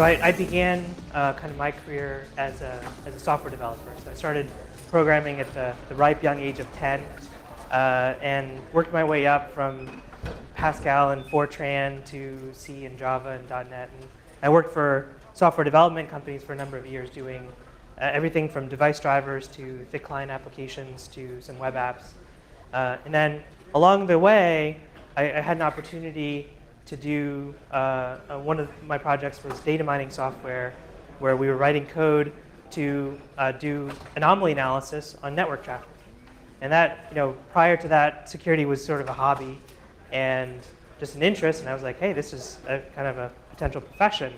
So I began kind of my career as a software developer. So I started programming at the ripe young age of 10 and worked my way up from Pascal and Fortran to C and Java and .NET. And I worked for software development companies for a number of years doing everything from device drivers to thick client applications to some web apps. And then along the way, I had an opportunity to do, one of my projects was data mining software where we were writing code to do anomaly analysis on network traffic. And that, prior to that, security was sort of a hobby and just an interest. And I was like, hey, this is kind of a potential profession.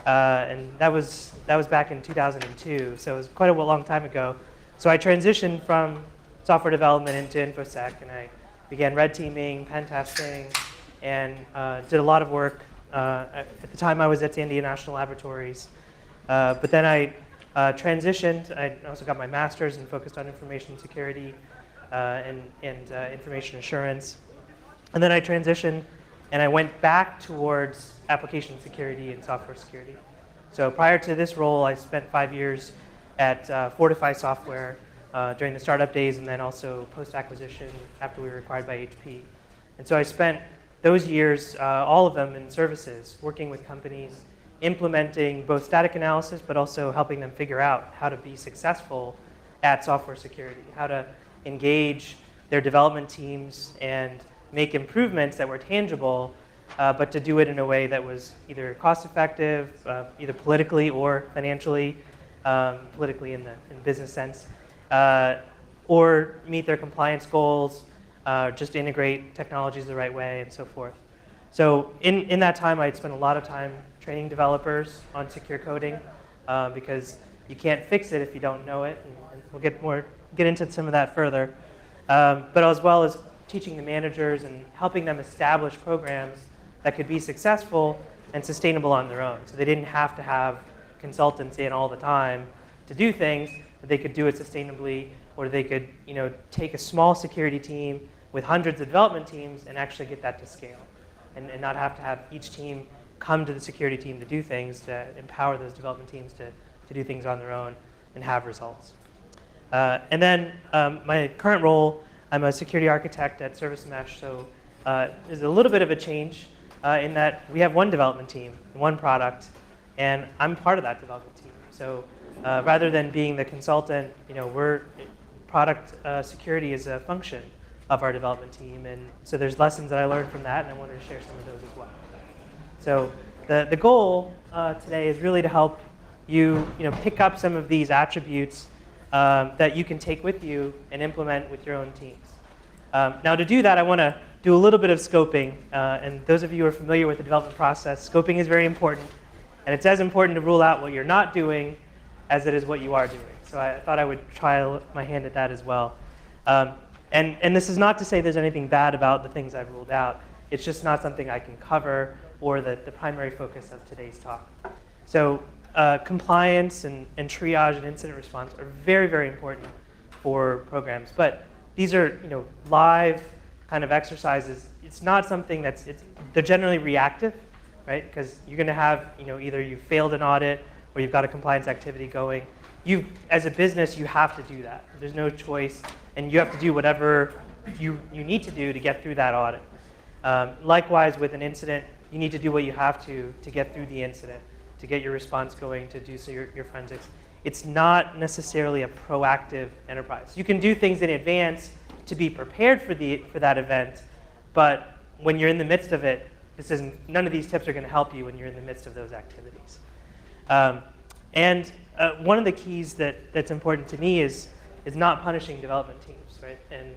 And that was back in 2002. So it was quite a long time ago. So I transitioned from software development into InfoSec, and I began red teaming, pen testing, and did a lot of work. At the time, I was at the Indian National Laboratories. But then I transitioned. I also got my master's and focused on information security and information assurance. And then I transitioned, and I went back towards application security and software security. So prior to this role, I spent 5 years at Fortify Software during the startup days, and then also post-acquisition after we were acquired by HP. And so I spent those years, all of them in services, working with companies, implementing both static analysis, but also helping them figure out how to be successful at software security, how to engage their development teams and make improvements that were tangible, but to do it in a way that was either cost-effective, either politically or financially, politically in business sense, or meet their compliance goals, just integrate technologies the right way, and so forth. So in that time, I'd spent a lot of time training developers on secure coding because you can't fix it if you don't know it, and we'll get into some of that further. But as well as teaching the managers and helping them establish programs that could be successful and sustainable on their own. So they didn't have to have consultants in all the time to do things, but they could do it sustainably, or they could take a small security team with hundreds of development teams and actually get that to scale, and not have to have each team come to the security team to do things, to empower those development teams to do things on their own and have results. And then my current role, I'm a security architect at Service Mesh, so there's a little bit of a change in that we have one development team, one product, and I'm part of that development team. So rather than being the consultant, product security is a function of our development team, and so there's lessons that I learned from that, and I wanted to share some of those as well. So the goal today is really to help you, pick up some of these attributes that you can take with you and implement with your own teams. Now to do that, I want to do a little bit of scoping, and those of you who are familiar with the development process, scoping is very important, and it's as important to rule out what you're not doing as it is what you are doing. So I thought I would try my hand at that as well. And this is not to say there's anything bad about the things I've ruled out. It's just not something I can cover or the primary focus of today's talk. So compliance and triage and incident response are very, very important for programs. But these are live kind of exercises. It's not something they're generally reactive, right? Because you're going to have either you failed an audit or you've got a compliance activity going. As a business, you have to do that. There's no choice, and you have to do whatever you need to do to get through that audit. Likewise, with an incident, you need to do what you have to get through the incident, to get your response going, to do so your forensics. It's not necessarily a proactive enterprise. You can do things in advance to be prepared for that event, but when you're in the midst of it, none of these tips are going to help you when you're in the midst of those activities. And one of the keys that's important to me is not punishing development teams, right? And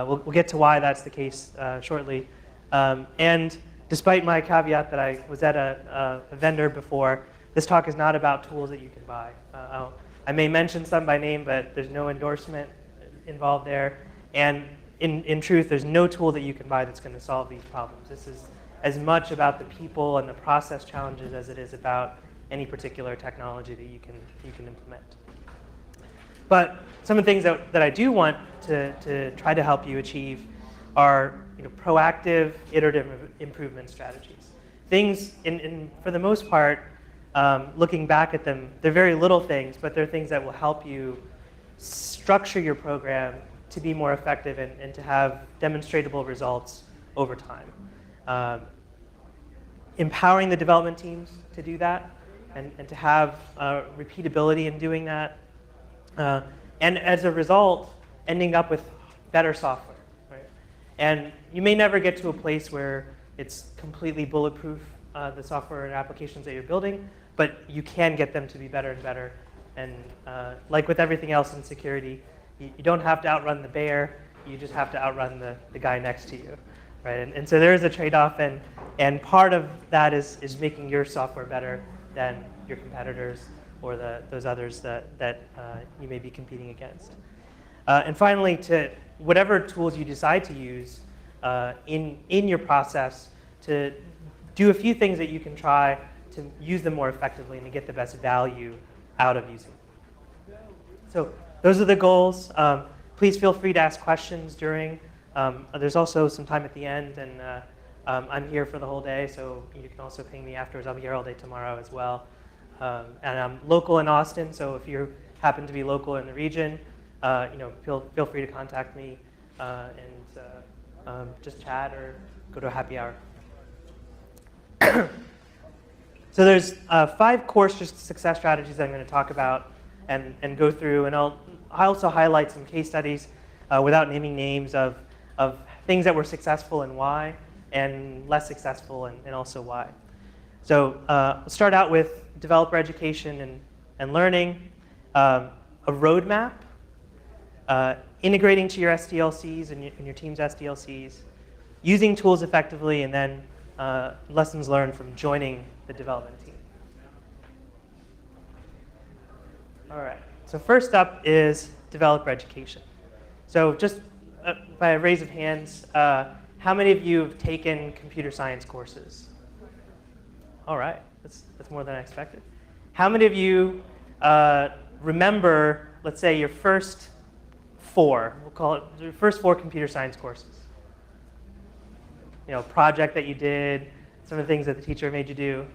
we'll get to why that's the case shortly. And despite my caveat that I was at a vendor before, this talk is not about tools that you can buy. I may mention some by name, but there's no endorsement involved there. And in truth, there's no tool that you can buy that's going to solve these problems. This is as much about the people and the process challenges as it is about any particular technology that you can implement. But some of the things that I do want to try to help you achieve are proactive, iterative improvement strategies. Things, for the most part, looking back at them, they're very little things, but they're things that will help you structure your program to be more effective and to have demonstratable results over time. Empowering the development teams to do that and to have repeatability in doing that. And as a result, ending up with better software. Right? And you may never get to a place where it's completely bulletproof, the software and applications that you're building, but you can get them to be better and better. And like with everything else in security, you don't have to outrun the bear, you just have to outrun the guy next to you. Right? And so there is a trade-off, and part of that is making your software better than your competitors or those others that you may be competing against. And finally, to whatever tools you decide to use in your process, to do a few things that you can try to use them more effectively and to get the best value out of using them. So those are the goals. Please feel free to ask questions during. There's also some time at the end, and I'm here for the whole day, so you can also ping me afterwards. I'll be here all day tomorrow as well. And I'm local in Austin, so if you happen to be local in the region, feel free to contact me and just chat or go to a happy hour. So there's 5 core success strategies that I'm going to talk about and go through, and I'll also highlight some case studies without naming names of things that were successful and why, and less successful and also why. So we'll start out with developer education and learning, a roadmap, integrating to your SDLCs and your team's SDLCs, using tools effectively, and then lessons learned from joining the development team. All right, so first up is developer education. So just by a raise of hands, how many of you have taken computer science courses? All right, that's more than I expected. How many of you remember, let's say, your first 4, we'll call it your first 4 computer science courses? Project that you did, some of the things that the teacher made you do.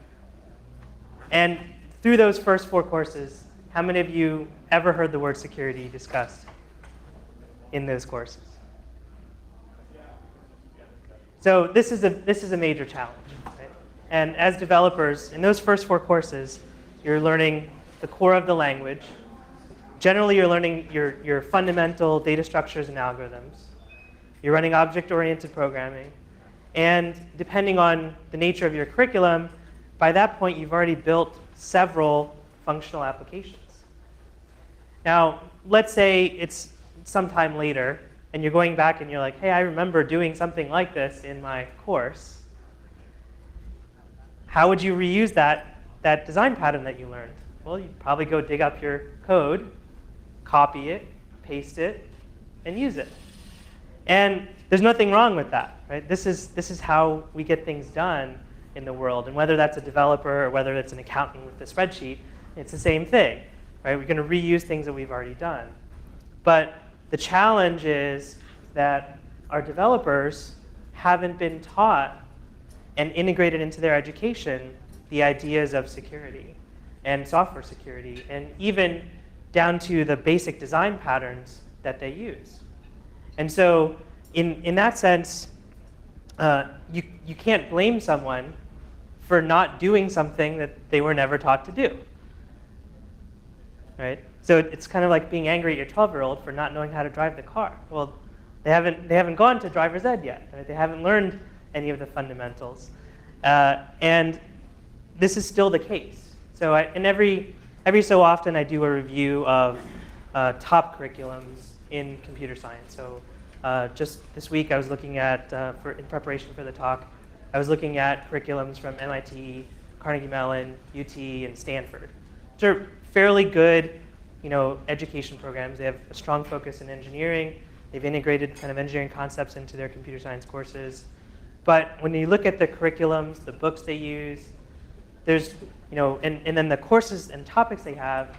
And through those first 4 courses, how many of you ever heard the word security discussed in those courses? So this is a major challenge. Right? And as developers, in those first 4 courses, you're learning the core of the language. Generally, you're learning your fundamental data structures and algorithms. You're running object-oriented programming. And depending on the nature of your curriculum, by that point, you've already built several functional applications. Now, let's say it's sometime later, and you're going back and you're like, hey, I remember doing something like this in my course. How would you reuse that design pattern that you learned? Well, you'd probably go dig up your code, copy it, paste it, and use it. And there's nothing wrong with that, right? This is how we get things done in the world. And whether that's a developer or whether it's an accountant with a spreadsheet, it's the same thing, right? We're going to reuse things that we've already done. But the challenge is that our developers haven't been taught and integrated into their education the ideas of security and software security, and even down to the basic design patterns that they use. And so in that sense, you can't blame someone for not doing something that they were never taught to do. Right? So it's kind of like being angry at your 12-year-old for not knowing how to drive the car. Well, they haven't gone to driver's ed yet. Right? They haven't learned any of the fundamentals. And this is still the case. So every so often I do a review of top curriculums in computer science. So just this week I was looking at, in preparation for the talk, I was looking at curriculums from MIT, Carnegie Mellon, UT, and Stanford, which are fairly good education programs. They have a strong focus in engineering. They've integrated kind of engineering concepts into their computer science courses. But when you look at the curriculums, the books they use, there's, and then the courses and topics they have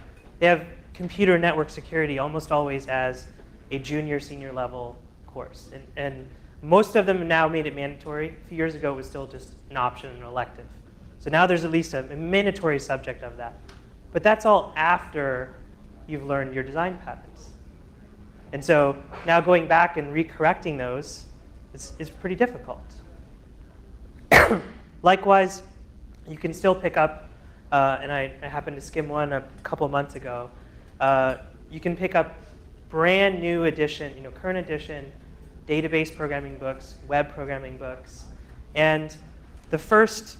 computer network security almost always as a junior, senior level course. And most of them have now made it mandatory. A few years ago, it was still just an option, an elective. So now there's at least a mandatory subject of that. But that's all after you've learned your design patterns. And so now going back and recorrecting those is pretty difficult. Likewise, you can still pick up, and I happened to skim one a couple months ago, you can pick up brand new edition, current edition, database programming books, web programming books. And the first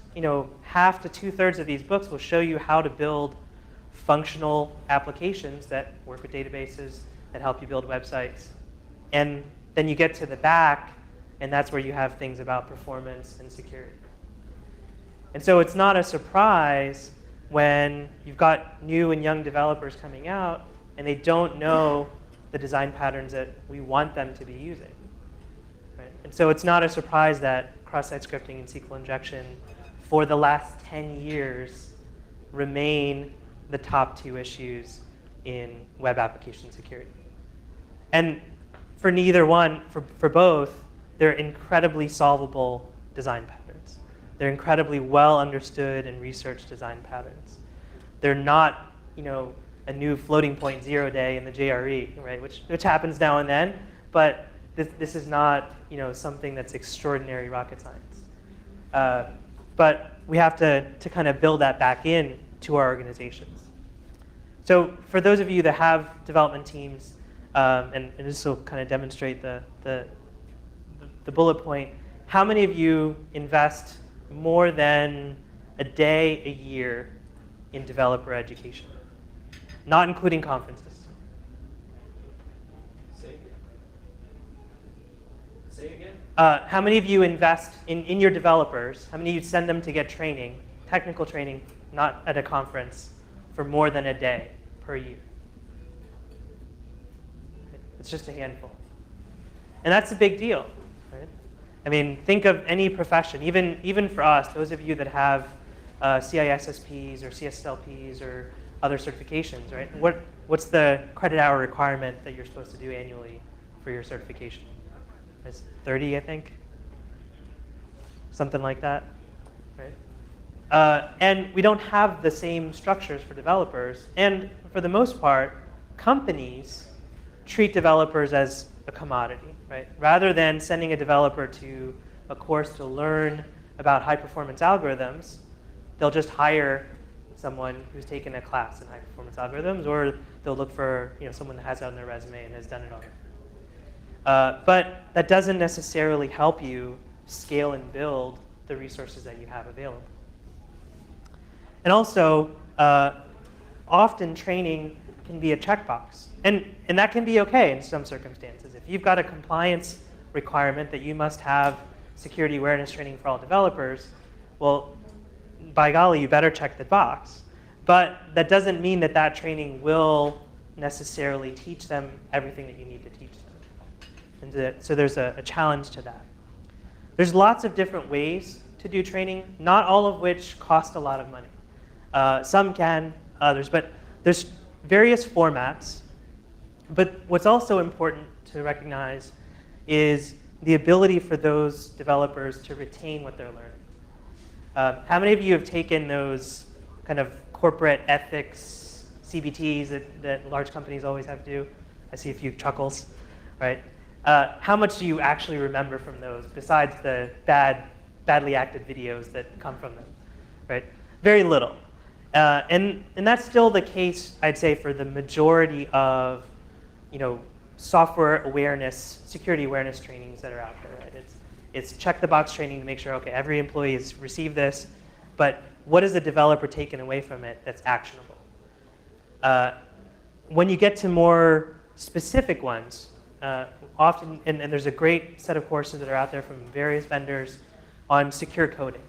half to 2/3 of these books will show you how to build functional applications that work with databases, that help you build websites. And then you get to the back, and that's where you have things about performance and security. And so it's not a surprise when you've got new and young developers coming out, and they don't know the design patterns that we want them to be using. Right? And so it's not a surprise that cross-site scripting and SQL injection for the last 10 years remain the top 2 issues in web application security. And for neither one, for both, they're incredibly solvable design patterns. They're incredibly well understood and researched design patterns. They're not, a new floating point 0 day in the JRE, right? Which happens now and then, but this is not, something that's extraordinary rocket science. But we have to kind of build that back in to our organizations. So for those of you that have development teams, and this will kind of demonstrate the bullet point, how many of you invest more than a day a year in developer education? Not including conferences. Say again? How many of you invest in your developers? How many of you send them to get training, technical training, not at a conference, for more than a day per year? It's just a handful. And that's a big deal. Right? I mean, think of any profession, even for us, those of you that have CISSPs or CSLPs or other certifications, right? What's the credit hour requirement that you're supposed to do annually for your certification? It's 30, I think. Something like that, right? And we don't have the same structures for developers. And for the most part, companies treat developers as a commodity, right? Rather than sending a developer to a course to learn about high-performance algorithms, they'll just hire someone who's taken a class in high-performance algorithms, or they'll look for someone that has it on their resume and has done it already. But that doesn't necessarily help you scale and build the resources that you have available. And also, often training can be a checkbox. And that can be okay in some circumstances. If you've got a compliance requirement that you must have security awareness training for all developers, well, by golly, you better check the box. But that doesn't mean that training will necessarily teach them everything that you need to teach them. And so there's a challenge to that. There's lots of different ways to do training, not all of which cost a lot of money. Some can, others, but there's various formats. But what's also important to recognize is the ability for those developers to retain what they're learning. How many of you have taken those kind of corporate ethics CBTs that large companies always have to do? I see a few chuckles, right? How much do you actually remember from those, besides the badly acted videos that come from them, right? Very little. And that's still the case, I'd say, for the majority of software awareness, security awareness trainings that are out there. Right? It's check the box training to make sure, okay, every employee has received this, but what is the developer taken away from it that's actionable? When you get to more specific ones, often, and there's a great set of courses that are out there from various vendors on secure coding.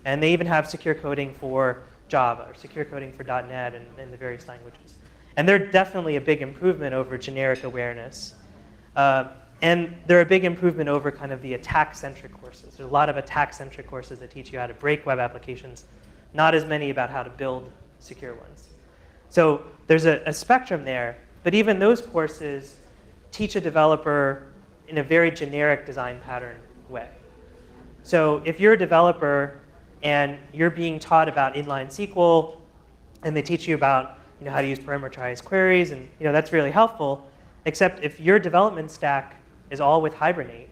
And they even have secure coding for Java or secure coding for .NET and the various languages. And they're definitely a big improvement over generic awareness. And they're a big improvement over kind of the attack-centric courses. There's a lot of attack-centric courses that teach you how to break web applications, not as many about how to build secure ones. So there's a spectrum there, but even those courses teach a developer in a very generic design pattern way. So if you're a developer and you're being taught about inline SQL, and they teach you about how to use parameterized queries, and that's really helpful, except if your development stack is all with Hibernate,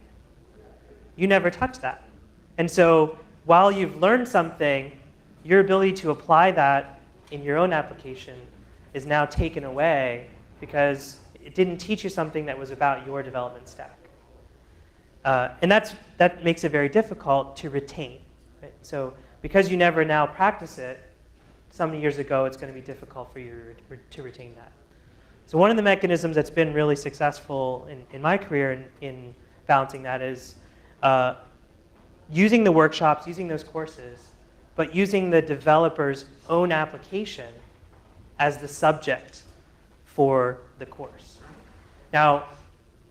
you never touch that. And so while you've learned something, your ability to apply that in your own application is now taken away because it didn't teach you something that was about your development stack. And that makes it very difficult to retain. Right? So because you never now practice it, some years ago, it's going to be difficult for you to retain that. So one of the mechanisms that's been really successful in my career in balancing that is using the workshops, using those courses, but using the developer's own application as the subject for the course. Now,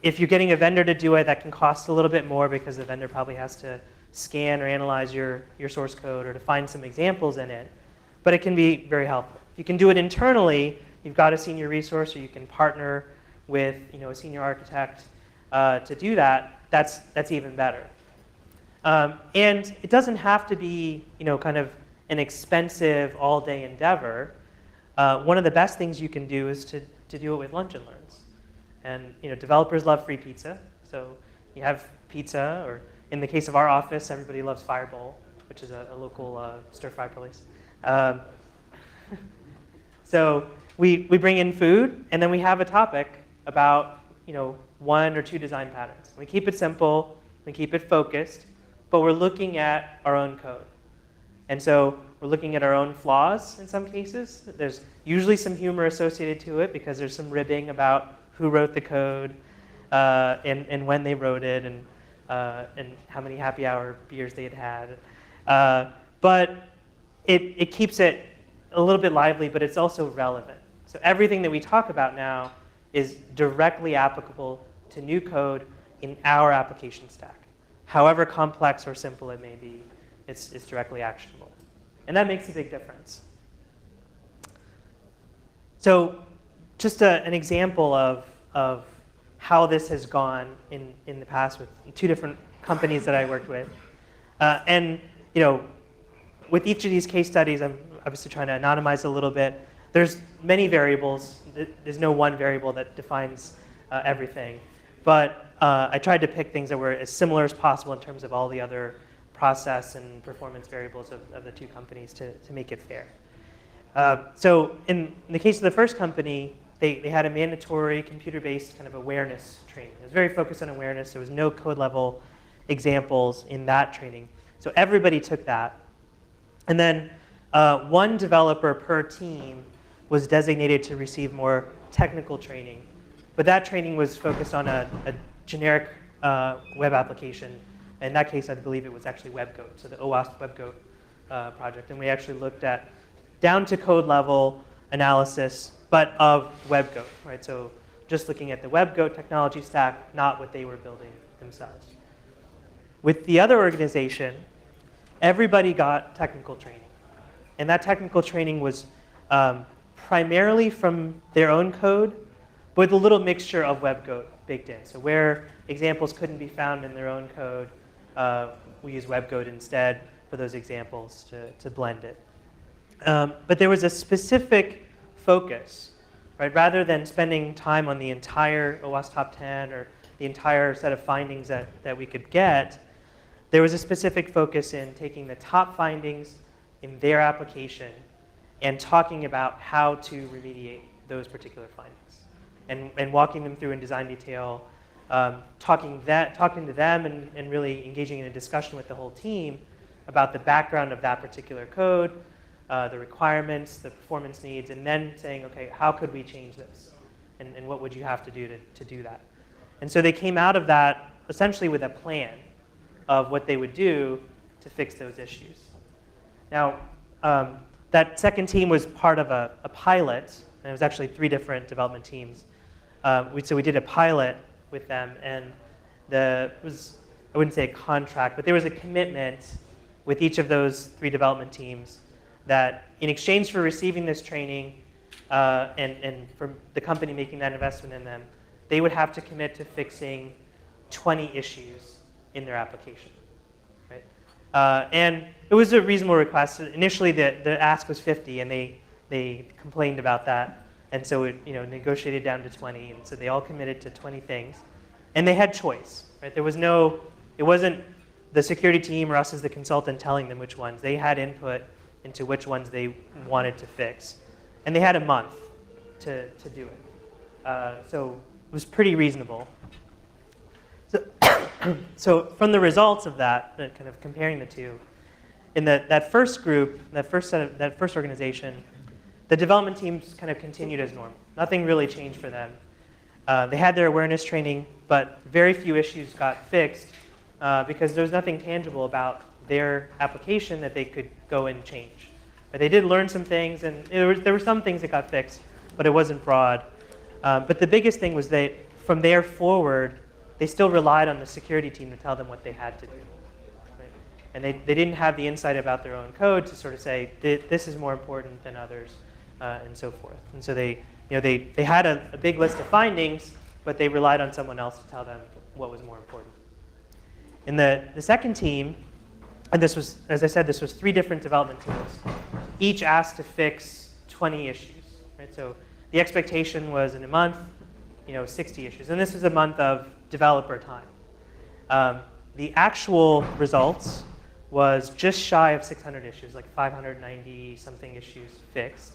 if you're getting a vendor to do it, that can cost a little bit more because the vendor probably has to scan or analyze your source code or to find some examples in it. But it can be very helpful. If you can do it internally, you've got a senior resource, or you can partner with a senior architect to do that. That's even better. And it doesn't have to be kind of an expensive all-day endeavor. One of the best things you can do is to do it with lunch and learns. And developers love free pizza, so you have pizza, or in the case of our office, everybody loves Fireball, which is a local stir-fry place. So we bring in food, and then we have a topic about 1 or 2 design patterns. We keep it simple, we keep it focused, but we're looking at our own code. And so we're looking at our own flaws in some cases. There's usually some humor associated to it because there's some ribbing about who wrote the code and when they wrote it and how many happy hour beers they had. But it keeps it a little bit lively, but it's also relevant. So everything that we talk about now is directly applicable to new code in our application stack. However complex or simple it may be, it's directly actionable. And that makes a big difference. So just an example of how this has gone in the past with 2 different companies that I worked with. And with each of these case studies, I'm obviously trying to anonymize a little bit. There's many variables. There's no one variable that defines everything. But I tried to pick things that were as similar as possible in terms of all the other process and performance variables of the 2 companies to make it fair. So in the case of the first company, they had a mandatory computer-based kind of awareness training. It was very focused on awareness. There was no code level examples in that training. So everybody took that. And then 1 developer per team was designated to receive more technical training. But that training was focused on a generic web application. In that case, I believe it was actually WebGoat, so the OWASP WebGoat project. And we actually looked at down to code level analysis, but of WebGoat, right? So just looking at the WebGoat technology stack, not what they were building themselves. With the other organization, everybody got technical training. And that technical training was primarily from their own code, but with a little mixture of WebGoat baked in. So where examples couldn't be found in their own code, we use WebGoat instead for those examples to blend it. But there was a specific focus, right? Rather than spending time on the entire OWASP Top 10 or the entire set of findings that we could get, there was a specific focus in taking the top findings in their application and talking about how to remediate those particular findings and walking them through in design detail, talking to them and really engaging in a discussion with the whole team about the background of that particular code, the requirements, the performance needs, and then saying, okay, how could we change this? And what would you have to do to do that? And so they came out of that essentially with a plan of what they would do to fix those issues. Now, that second team was part of a pilot, and it was actually 3 different development teams. So we did a pilot with them, and it was, I wouldn't say a contract, but there was a commitment with each of those 3 development teams that in exchange for receiving this training and for the company making that investment in them, they would have to commit to fixing 20 issues in their application. Right? And it was a reasonable request. Initially, the ask was 50, and they complained about that. And so it negotiated down to 20, and so they all committed to 20 things. And they had choice, right? It wasn't the security team or us as the consultant telling them which ones. They had input into which ones they wanted to fix. And they had a month to do it. So it was pretty reasonable. So from the results of that, kind of comparing the two, in that first group, that first organization, the development teams kind of continued as normal. Nothing really changed for them. They had their awareness training, but very few issues got fixed because there was nothing tangible about their application that they could go and change. But they did learn some things, and there were some things that got fixed, but it wasn't broad. But the biggest thing was that from there forward, they still relied on the security team to tell them what they had to do. Right? And they didn't have the insight about their own code to sort of say, this is more important than others, and so forth. And so they had a big list of findings, but they relied on someone else to tell them what was more important. In the second team, and this was, as I said, this was 3 different development teams, each asked to fix 20 issues. Right? So the expectation was in a month, 60 issues. And this is a month of developer time. The actual results was just shy of 600 issues, like 590 something issues fixed.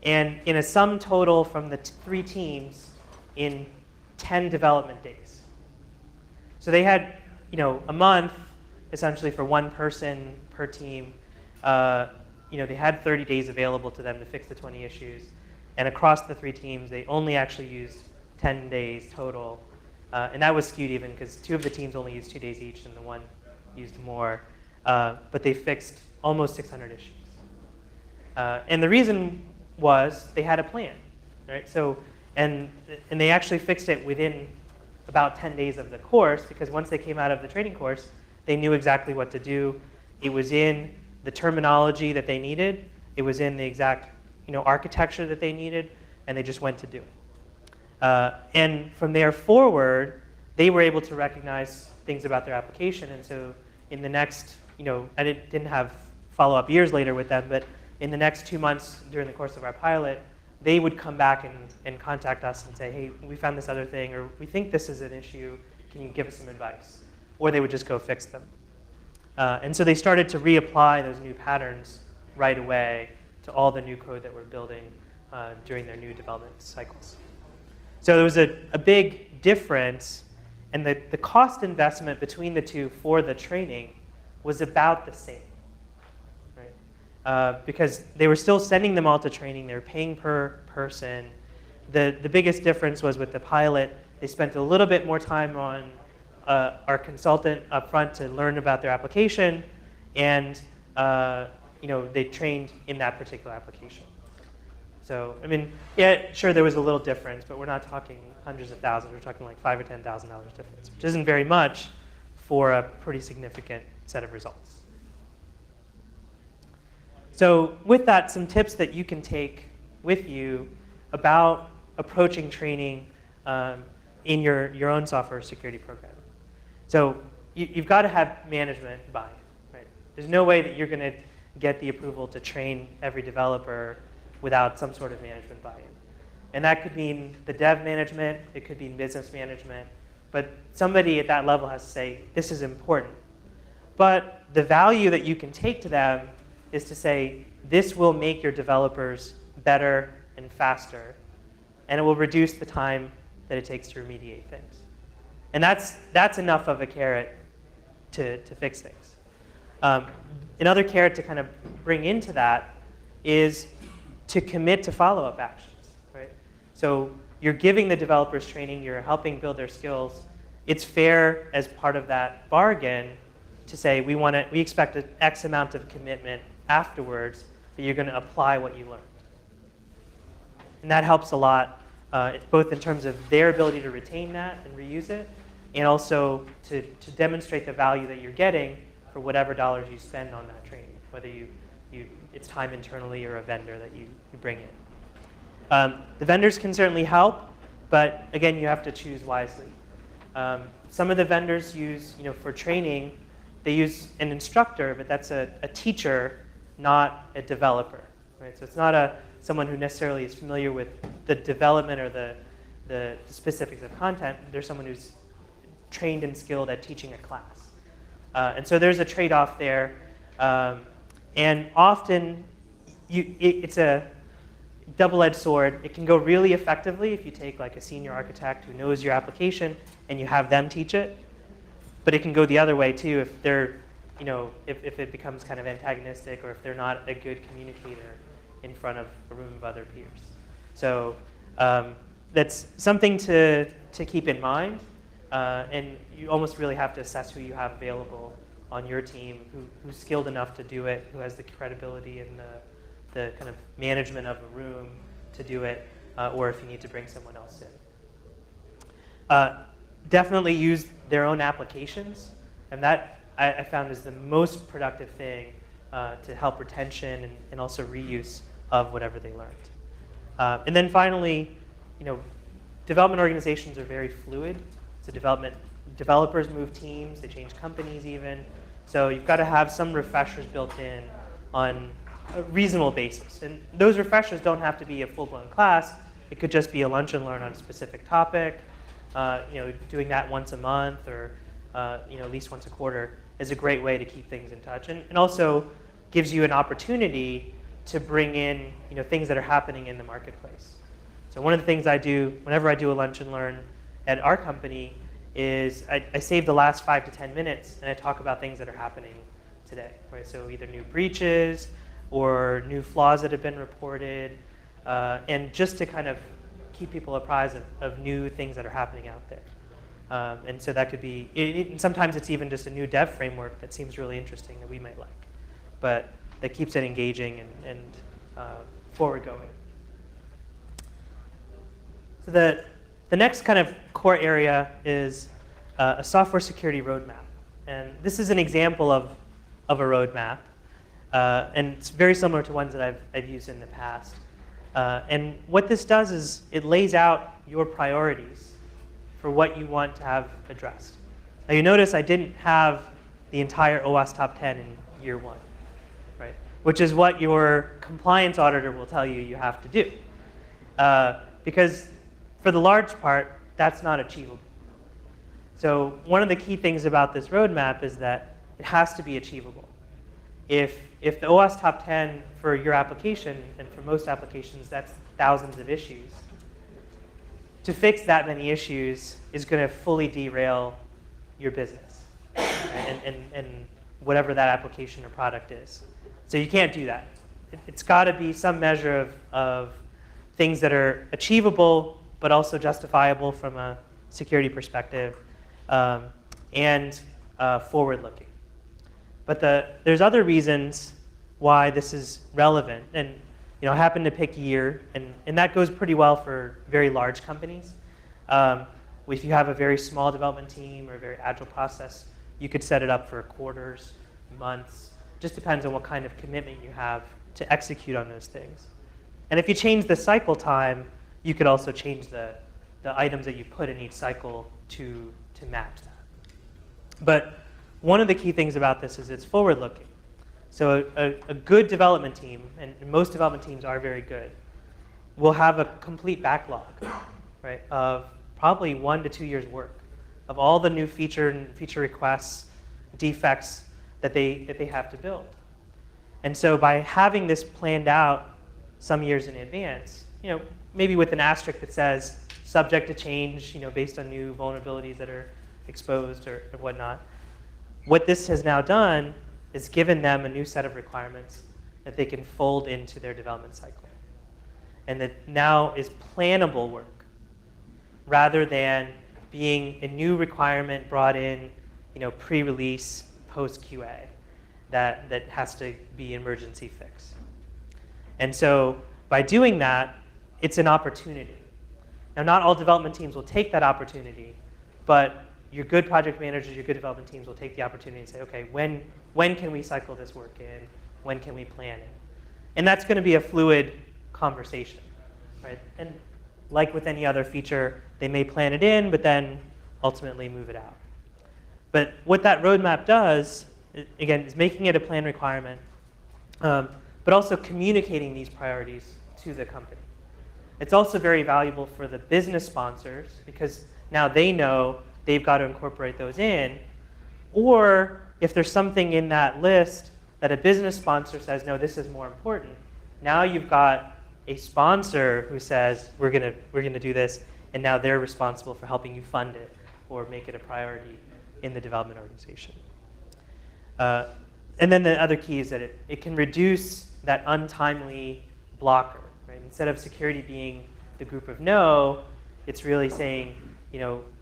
And in a sum total from the 3 teams in 10 development days. So they had, a month essentially for one person per team. They had 30 days available to them to fix the 20 issues. And across the 3 teams, they only actually used 10 days total. And that was skewed even because 2 of the teams only used 2 days each and the one used more. But they fixed almost 600 issues. And the reason was they had a plan, right? So, and they actually fixed it within about 10 days of the course because once they came out of the training course, they knew exactly what to do. It was in the terminology that they needed. It was in the exact architecture that they needed, and they just went to do it. And from there forward, they were able to recognize things about their application. And so in the next, I didn't have follow-up years later with them, but in the next 2 months during the course of our pilot, they would come back and contact us and say, hey, we found this other thing, or we think this is an issue. Can you give us some advice? Or they would just go fix them. And so they started to reapply those new patterns right away to all the new code that we're building during their new development cycles. So there was a big difference, and the cost investment between the two for the training was about the same. Right? Because they were still sending them all to training, they were paying per person. The biggest difference was with the pilot, they spent a little bit more time on our consultant up front to learn about their application, and they trained in that particular application. So, yeah, sure, there was a little difference, but we're not talking hundreds of thousands. We're talking like $5,000 or $10,000 difference, which isn't very much for a pretty significant set of results. So with that, some tips that you can take with you about approaching training in your own software security program. So you've got to have management buy-in. Right? There's no way that you're going to get the approval to train every developer without some sort of management buy-in. And that could mean the dev management, it could mean business management, but somebody at that level has to say, this is important. But the value that you can take to them is to say, this will make your developers better and faster, and it will reduce the time that it takes to remediate things. And that's enough of a carrot to fix things. Another carrot to kind of bring into that is to commit to follow-up actions, right? So you're giving the developers training, you're helping build their skills. It's fair as part of that bargain to say we expect an X amount of commitment afterwards that you're going to apply what you learned. And that helps a lot, both in terms of their ability to retain that and reuse it, and also to demonstrate the value that you're getting for whatever dollars you spend on that training, whether it's time internally or a vendor that you bring in. The vendors can certainly help, but again, you have to choose wisely. Some of the vendors use, for training, they use an instructor, but that's a teacher, not a developer. Right? So it's not someone who necessarily is familiar with the development or the specifics of content. They're someone who's trained and skilled at teaching a class. And so there's a trade-off there. And often, it's a double-edged sword. It can go really effectively if you take like a senior architect who knows your application and you have them teach it. But it can go the other way too if they're, if it becomes kind of antagonistic or if they're not a good communicator in front of a room of other peers. So that's something to keep in mind. And you almost really have to assess who you have available on your team, who's skilled enough to do it, who has the credibility and the kind of management of a room to do it, or if you need to bring someone else in. Definitely use their own applications, and that I found is the most productive thing to help retention and also reuse of whatever they learned. And then finally, development organizations are very fluid. So developers move teams, they change companies even. So you've got to have some refreshers built in on a reasonable basis. And those refreshers don't have to be a full-blown class. It could just be a lunch and learn on a specific topic. Doing that once a month or at least once a quarter is a great way to keep things in touch. And also gives you an opportunity to bring in things that are happening in the marketplace. So one of the things I do whenever I do a lunch and learn at our company is I save the last 5 to 10 minutes and I talk about things that are happening today. Right? So either new breaches or new flaws that have been reported, and just to kind of keep people apprised of new things that are happening out there. And so that could be, sometimes it's even just a new dev framework that seems really interesting that we might like, but that keeps it engaging and forward going. So the next kind of core area is a software security roadmap. And this is an example of a roadmap. And it's very similar to ones that I've used in the past. And what this does is it lays out your priorities for what you want to have addressed. Now you notice I didn't have the entire OWASP top 10 in year 1, right? Which is what your compliance auditor will tell you have to do. Because for the large part, that's not achievable. So one of the key things about this roadmap is that it has to be achievable. If the OWASP top 10 for your application, and for most applications, that's thousands of issues, to fix that many issues is going to fully derail your business and whatever that application or product is. So you can't do that. It's got to be some measure of things that are achievable, but also justifiable from a security perspective, and forward-looking. But there's other reasons why this is relevant. And I happen to pick year, and that goes pretty well for very large companies. If you have a very small development team or a very agile process, you could set it up for quarters, months. Just depends on what kind of commitment you have to execute on those things. And if you change the cycle time, you could also change the items that you put in each cycle to match that. But one of the key things about this is it's forward-looking. So a good development team, and most development teams are very good, will have a complete backlog, right, of probably 1 to 2 years' work of all the new feature requests, defects that they have to build. And so by having this planned out some years in advance, maybe with an asterisk that says subject to change, based on new vulnerabilities that are exposed or whatnot. What this has now done is given them a new set of requirements that they can fold into their development cycle. And that now is plannable work rather than being a new requirement brought in, pre-release, post-QA that has to be emergency fix. And so by doing that, it's an opportunity. Now, not all development teams will take that opportunity, but your good project managers, your good development teams will take the opportunity and say, okay, when can we cycle this work in? When can we plan it? And that's going to be a fluid conversation, right? And like with any other feature, they may plan it in, but then ultimately move it out. But what that roadmap does again, is making it a plan requirement, but also communicating these priorities to the company. It's also very valuable for the business sponsors because now they know they've got to incorporate those in. Or if there's something in that list that a business sponsor says, no, this is more important, now you've got a sponsor who says, we're gonna do this, and now they're responsible for helping you fund it or make it a priority in the development organization. And then the other key is that it can reduce that untimely blocker. Right? Instead of security being the group of no, it's really saying,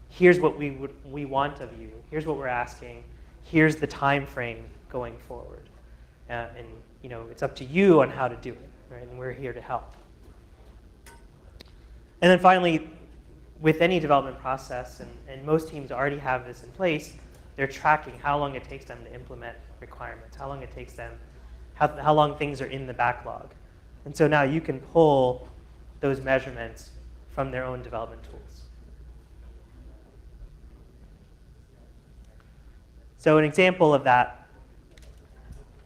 here's what we want of you. Here's what we're asking. Here's the time frame going forward. And it's up to you on how to do it. Right? And we're here to help. And then finally, with any development process, and most teams already have this in place, they're tracking how long it takes them to implement requirements, how long it takes them, how long things are in the backlog. And so now you can pull those measurements from their own development tools. So an example of that,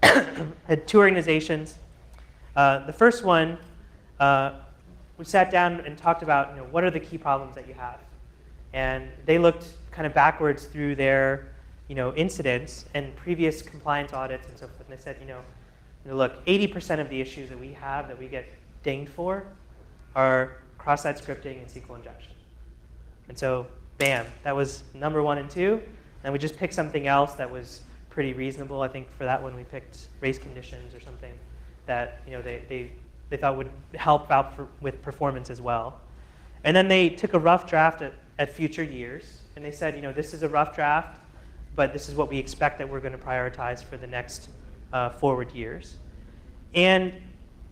I had two organizations. The first one, we sat down and talked about what are the key problems that you have. And they looked kind of backwards through their incidents and previous compliance audits and so forth. And they said, look, 80% of the issues that we have that we get dinged for are cross-site scripting and SQL injection. And so, bam, that was number 1 and 2. And we just picked something else that was pretty reasonable. I think for that one we picked race conditions or something that they thought would help out with performance as well. And then they took a rough draft at future years, and they said, this is a rough draft, but this is what we expect that we're going to prioritize for the next forward years. And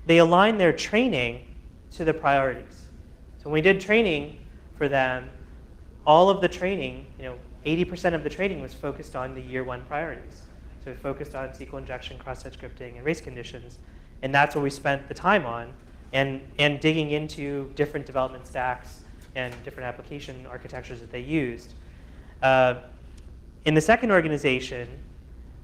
they aligned their training to the priorities. So when we did training for them, all of the training, 80% of the training was focused on the year 1 priorities. So we focused on SQL injection, cross-site scripting, and race conditions. And that's what we spent the time on, and digging into different development stacks and different application architectures that they used. In the second organization,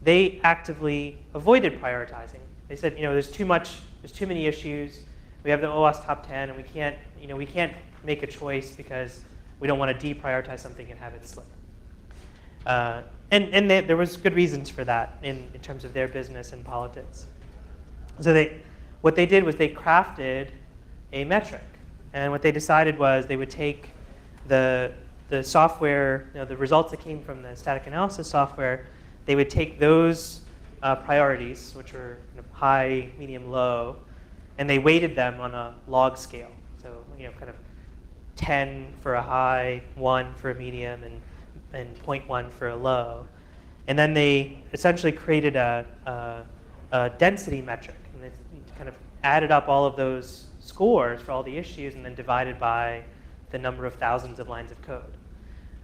they actively avoided prioritizing. They said, there's too many issues. We have the OWASP top 10, and we can't make a choice because we don't want to deprioritize something and have it slip. And there was good reasons for that in terms of their business and politics. So what they did was they crafted a metric. And what they decided was they would take the software, the results that came from the static analysis software, they would take those priorities, which were high, medium, low, and they weighted them on a log scale. So kind of 10 for a high, 1 for a medium, and 0.1 for a low. And then they essentially created a density metric. And they kind of added up all of those scores for all the issues and then divided by the number of thousands of lines of code.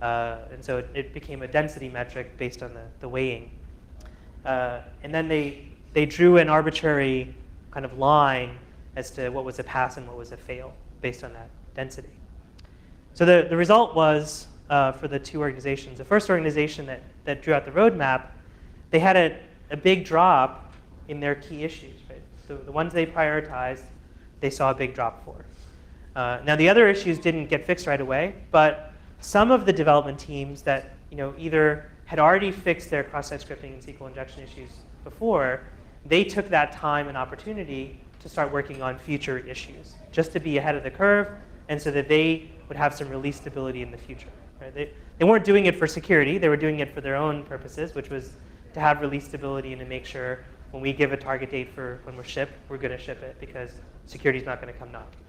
And so it became a density metric based on the weighing. And then they drew an arbitrary kind of line as to what was a pass and what was a fail based on that density. So the result was, for the two organizations, the first organization that drew out the roadmap, they had a big drop in their key issues. Right? So the ones they prioritized, they saw a big drop for. Now the other issues didn't get fixed right away, but some of the development teams that either had already fixed their cross-site scripting and SQL injection issues before, they took that time and opportunity to start working on future issues, just to be ahead of the curve, and so that they would have some release stability in the future. Right? They weren't doing it for security, they were doing it for their own purposes, which was to have release stability and to make sure when we give a target date for when we're shipped, we're going to ship it because security is not going to come knocking.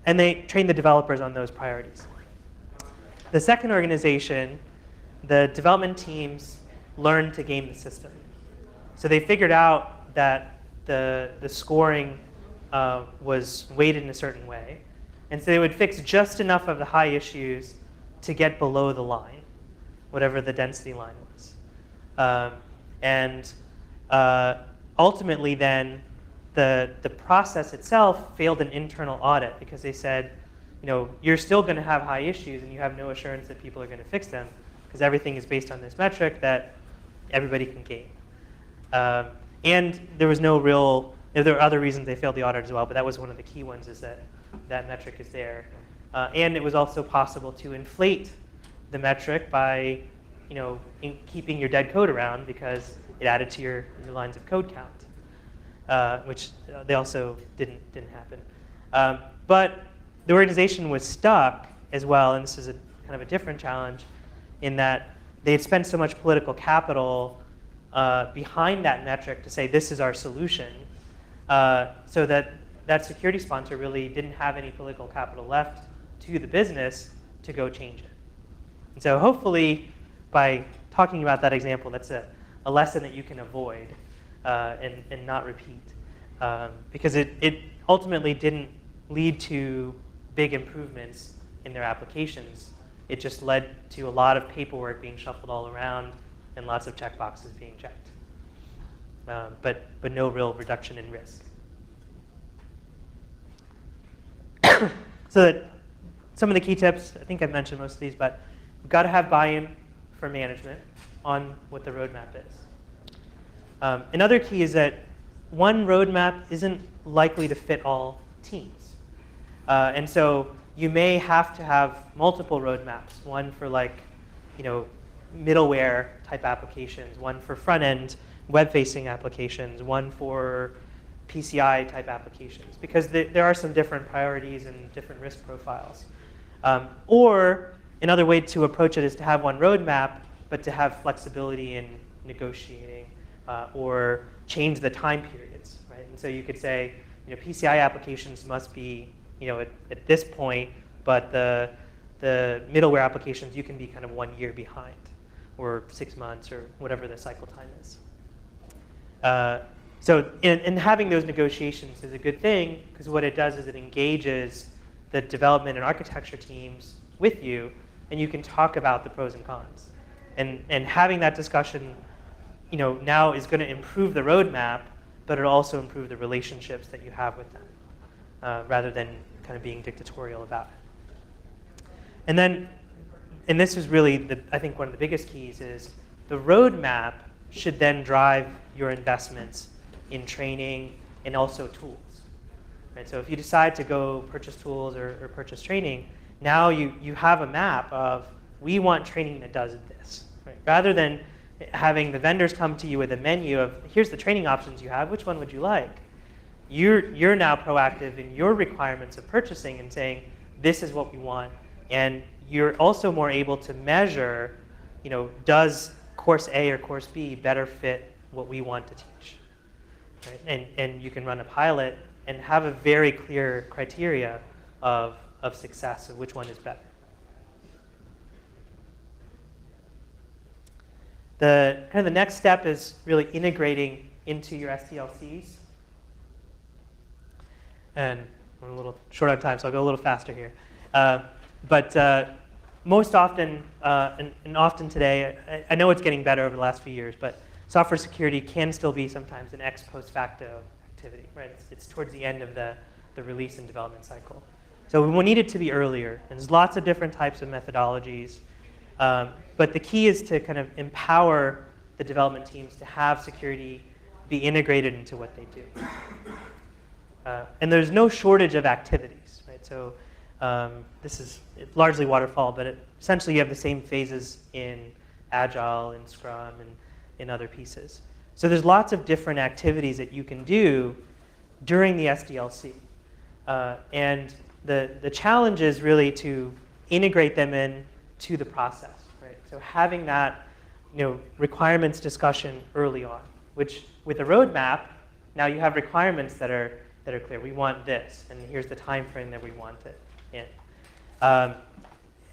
And they trained the developers on those priorities. The second organization, the development teams learned to game the system. So they figured out that the scoring was weighted in a certain way. And so they would fix just enough of the high issues to get below the line, whatever the density line was. Ultimately then, the process itself failed an internal audit because they said, you're still going to have high issues and you have no assurance that people are going to fix them because everything is based on this metric that everybody can gain. And there was no real, there were other reasons they failed the audit as well, but that was one of the key ones, is that that metric is there. And it was also possible to inflate the metric by keeping your dead code around, because it added to your lines of code count, which they also didn't happen. But the organization was stuck as well, and this is kind of a different challenge, in that they had spent so much political capital behind that metric to say this is our solution, so that security sponsor really didn't have any political capital left to the business to go change it. And so hopefully by talking about that example, that's a lesson that you can avoid and not repeat, because it ultimately didn't lead to big improvements in their applications. It just led to a lot of paperwork being shuffled all around and lots of checkboxes being checked, but no real reduction in risk. So that some of the key tips, I think I've mentioned most of these, but we've got to have buy-in for management on what the roadmap is. Another key is that one roadmap isn't likely to fit all teams. And so you may have to have multiple roadmaps, one for middleware type applications, one for front-end web-facing applications, one for PCI type applications, because there are some different priorities and different risk profiles. Or another way to approach it is to have one roadmap, but to have flexibility in negotiating or change the time periods, right? And so you could say, PCI applications must be, at this point, but the middleware applications, you can be kind of 1 year behind, or 6 months, or whatever the cycle time is. So in having those negotiations is a good thing, because what it does is it engages the development and architecture teams with you, and you can talk about the pros and cons. And having that discussion, now is going to improve the roadmap, but it'll also improve the relationships that you have with them, rather than kind of being dictatorial about it. And this is really, I think, one of the biggest keys is the roadmap should then drive your investments in training and also tools. Right? So if you decide to go purchase tools or purchase training, now you have a map of, we want training that does this. Right? Rather than having the vendors come to you with a menu of, here's the training options you have, which one would you like? You're now proactive in your requirements of purchasing and saying, this is what we want. And you're also more able to measure, does course A or course B better fit what we want to teach? Right? And you can run a pilot and have a very clear criteria of success of which one is better. The next step is really integrating into your SDLCs. And we're a little short on time, so I'll go a little faster here. But most often, and often today, I know it's getting better over the last few years, but software security can still be sometimes an ex post facto activity, right? It's towards the end of the release and development cycle. So we need it to be earlier. And there's lots of different types of methodologies. But the key is to kind of empower the development teams to have security be integrated into what they do. And there's no shortage of activities, right? So this is largely waterfall, but essentially you have the same phases in Agile, in Scrum, and in other pieces. So there's lots of different activities that you can do during the SDLC. And the challenge is really to integrate them in to the process, right? So having that requirements discussion early on, which with a roadmap, now you have requirements that are clear. We want this, and here's the time frame that we want it in.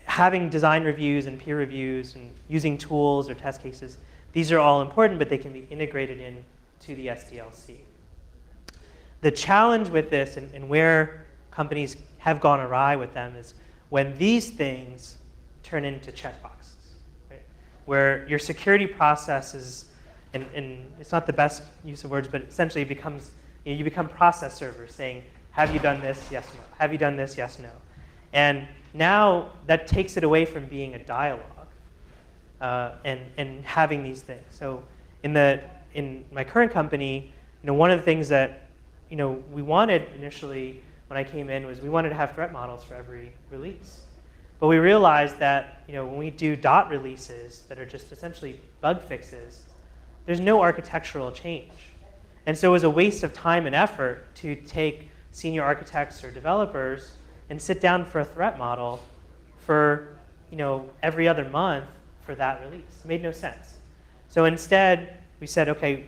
Having design reviews and peer reviews and using tools or test cases, these are all important, but they can be integrated into the SDLC. The challenge with this and where companies have gone awry with them is when these things turn into checkboxes, right? Where your security process is, and it's not the best use of words, but essentially it becomes, you become process servers saying, have you done this? Yes, no. Have you done this? Yes, no. And now that takes it away from being a dialogue. and having these things. So in my current company, one of the things that we wanted initially when I came in was we wanted to have threat models for every release. But we realized that when we do dot releases that are just essentially bug fixes, there's no architectural change. And so it was a waste of time and effort to take senior architects or developers and sit down for a threat model for every other month for that release. It made no sense. So instead, we said, okay,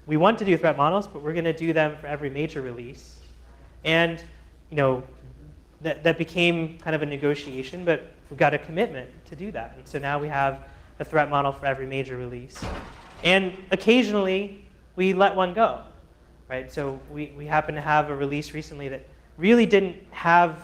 we want to do threat models, but we're going to do them for every major release. And that became kind of a negotiation, but we got a commitment to do that. And so now we have a threat model for every major release. And occasionally, we let one go, right? So we happen to have a release recently that really didn't have,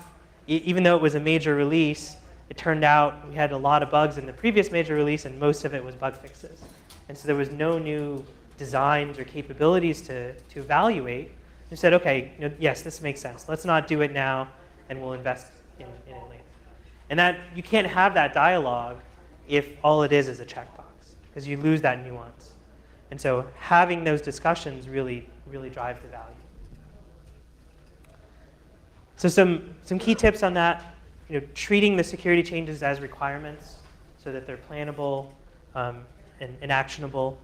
even though it was a major release, it turned out we had a lot of bugs in the previous major release, and most of it was bug fixes. And so there was no new designs or capabilities to evaluate. We said, okay, yes, this makes sense. Let's not do it now, and we'll invest in it later. And that you can't have that dialogue if all it is a checkbox, because you lose that nuance. And so having those discussions really drive the value. So some key tips on that, treating the security changes as requirements so that they're plannable and actionable.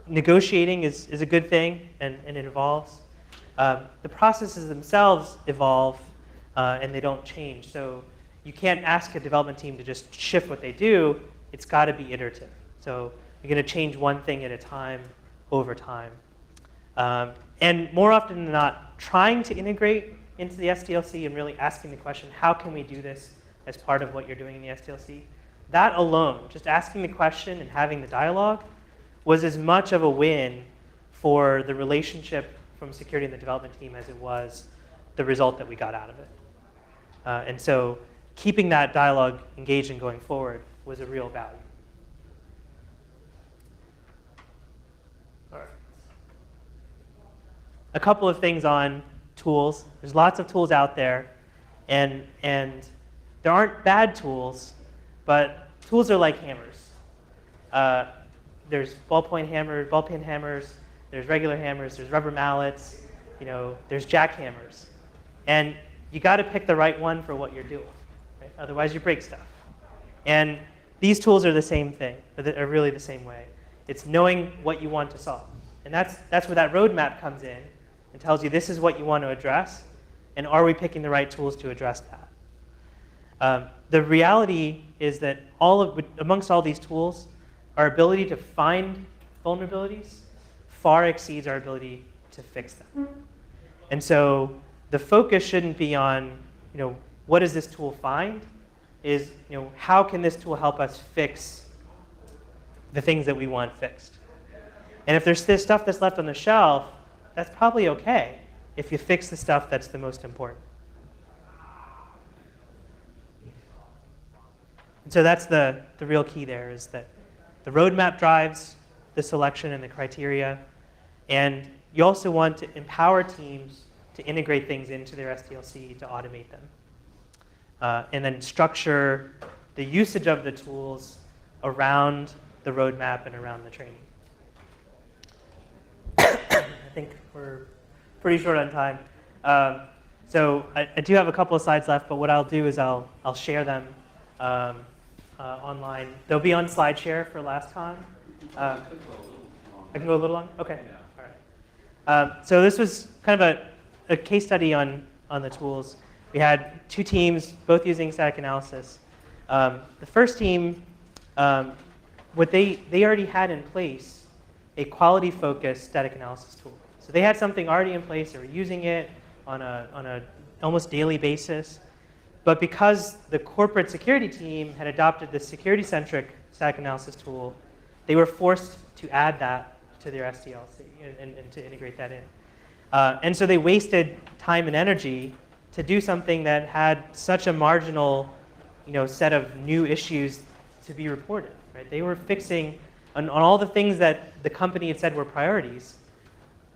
Negotiating is a good thing, and it evolves. The processes themselves evolve, and they don't change. So you can't ask a development team to just shift what they do. It's got to be iterative. So you're going to change one thing at a time over time. And more often than not, trying to integrate into the SDLC and really asking the question, how can we do this as part of what you're doing in the SDLC? That alone, just asking the question and having the dialogue, was as much of a win for the relationship from security and the development team as it was the result that we got out of it. And so keeping that dialogue engaged and going forward was a real value. All right. A couple of things on tools. There's lots of tools out there, and there aren't bad tools, but tools are like hammers. There's ballpoint hammers, ball peen hammers, there's regular hammers, there's rubber mallets, there's jackhammers. And you got to pick the right one for what you're doing, right? Otherwise you break stuff. And these tools are the same thing, are really the same way. It's knowing what you want to solve. And that's where that roadmap comes in and tells you this is what you want to address, and are we picking the right tools to address that? The reality is that amongst all these tools, our ability to find vulnerabilities far exceeds our ability to fix them. And so the focus shouldn't be on, what does this tool find? Is, how can this tool help us fix the things that we want fixed? And if there's this stuff that's left on the shelf, that's probably okay if you fix the stuff that's the most important. And so that's the real key there, is that the roadmap drives the selection and the criteria, and you also want to empower teams to integrate things into their SDLC to automate them. And then structure the usage of the tools around the roadmap and around the training. I think we're pretty short on time. So I do have a couple of slides left, but what I'll do is I'll share them online. They'll be on SlideShare for LASCON. I can go a little long? Okay. All right. So this was kind of a case study on the tools. We had two teams, both using static analysis. The first team, what they already had in place a quality-focused static analysis tool. So they had something already in place. They were using it on a almost daily basis. But because the corporate security team had adopted this security-centric static analysis tool, they were forced to add that to their SDLC and to integrate that in. And so they wasted time and energy to do something that had such a marginal set of new issues to be reported. Right? They were fixing on all the things that the company had said were priorities.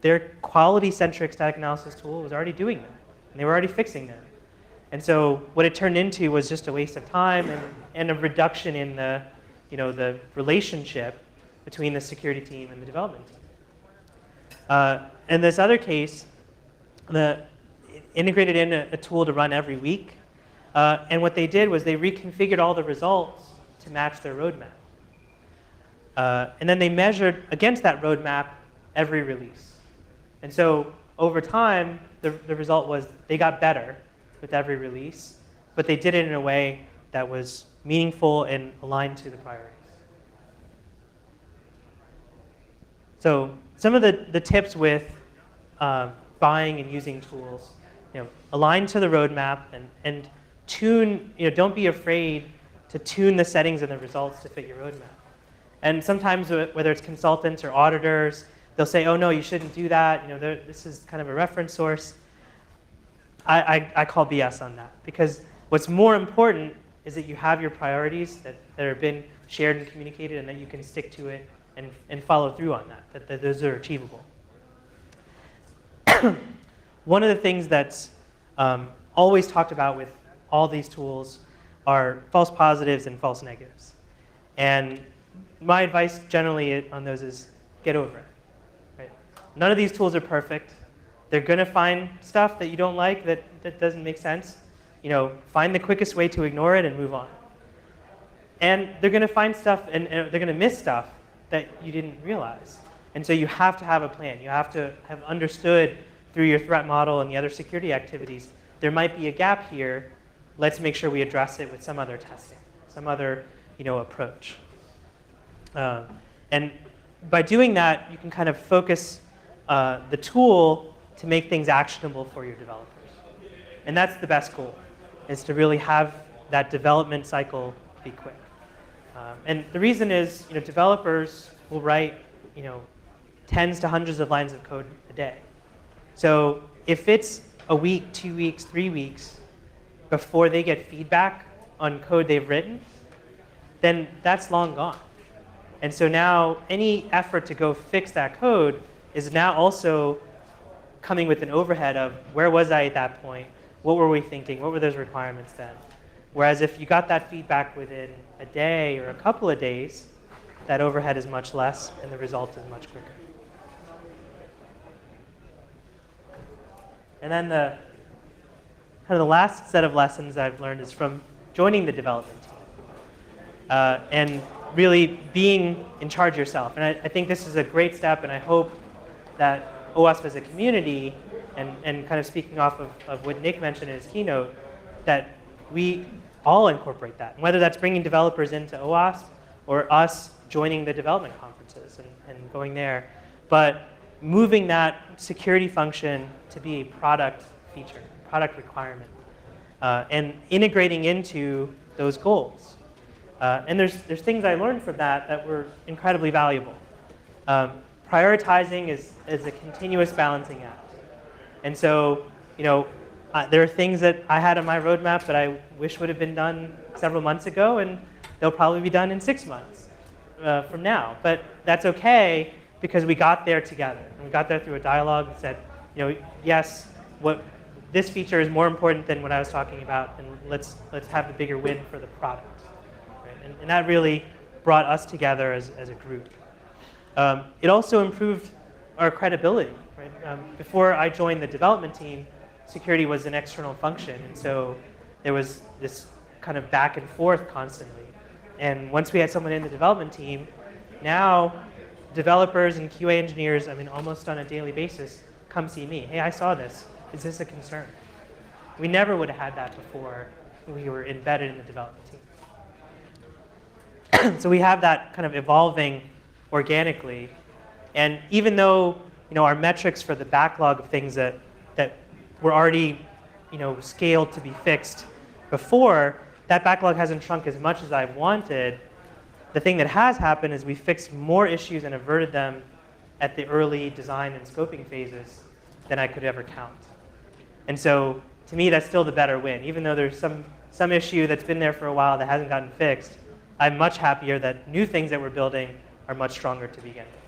Their quality-centric static analysis tool was already doing them, and they were already fixing them. And so what it turned into was just a waste of time and a reduction in the, the relationship between the security team and the development team. In this other case, it integrated in a tool to run every week. And what they did was they reconfigured all the results to match their roadmap. And then they measured against that roadmap every release. And so over time, the result was they got better with every release, but they did it in a way that was meaningful and aligned to the priorities. So some of the tips with buying and using tools, align to the roadmap and tune, don't be afraid to tune the settings and the results to fit your roadmap. And sometimes, whether it's consultants or auditors, they'll say, oh no, you shouldn't do that. This is kind of a reference source. I call BS on that, because what's more important is that you have your priorities that have been shared and communicated, and that you can stick to it and follow through on that those are achievable. One of the things that's always talked about with all these tools are false positives and false negatives. And my advice generally on those is get over it. Right? None of these tools are perfect. They're going to find stuff that you don't like that doesn't make sense. Find the quickest way to ignore it and move on. And they're going to find stuff and they're going to miss stuff that you didn't realize. And so you have to have a plan. You have to have understood through your threat model and the other security activities, there might be a gap here. Let's make sure we address it with some other testing, some other approach. And by doing that, you can kind of focus the tool to make things actionable for your developers. And that's the best goal, is to really have that development cycle be quick. And the reason is, developers will write, tens to hundreds of lines of code a day. So if it's a week, 2 weeks, 3 weeks before they get feedback on code they've written, then that's long gone. And so now any effort to go fix that code is now also coming with an overhead of where was I at that point? What were we thinking? What were those requirements then? Whereas if you got that feedback within a day or a couple of days, that overhead is much less and the result is much quicker. And then the last set of lessons I've learned is from joining the development team and really being in charge yourself. And I think this is a great step, and I hope that OWASP as a community, and kind of speaking off of what Nick mentioned in his keynote, that we all incorporate that. And whether that's bringing developers into OWASP or us joining the development conferences and going there, but moving that security function to be a product feature, product requirement, and integrating into those goals. And there's things I learned from that were incredibly valuable. Prioritizing is a continuous balancing act. And so, there are things that I had on my roadmap that I wish would have been done several months ago, and they'll probably be done in 6 months from now. But that's okay, because we got there together. And we got there through a dialogue and said, yes, this feature is more important than what I was talking about, and let's have the bigger win for the product. Right? And that really brought us together as a group. It also improved our credibility. Right? Before I joined the development team, security was an external function, and so there was this kind of back and forth constantly. And once we had someone in the development team, now developers and QA engineers, almost on a daily basis, come see me. Hey, I saw this. Is this a concern? We never would have had that before we were embedded in the development team. So we have that kind of evolving organically. And even though our metrics for the backlog of things that were already scaled to be fixed before, that backlog hasn't shrunk as much as I wanted. The thing that has happened is we fixed more issues and averted them at the early design and scoping phases than I could ever count. And so to me, that's still the better win. Even though there's some issue that's been there for a while that hasn't gotten fixed, I'm much happier that new things that we're building are much stronger to begin with.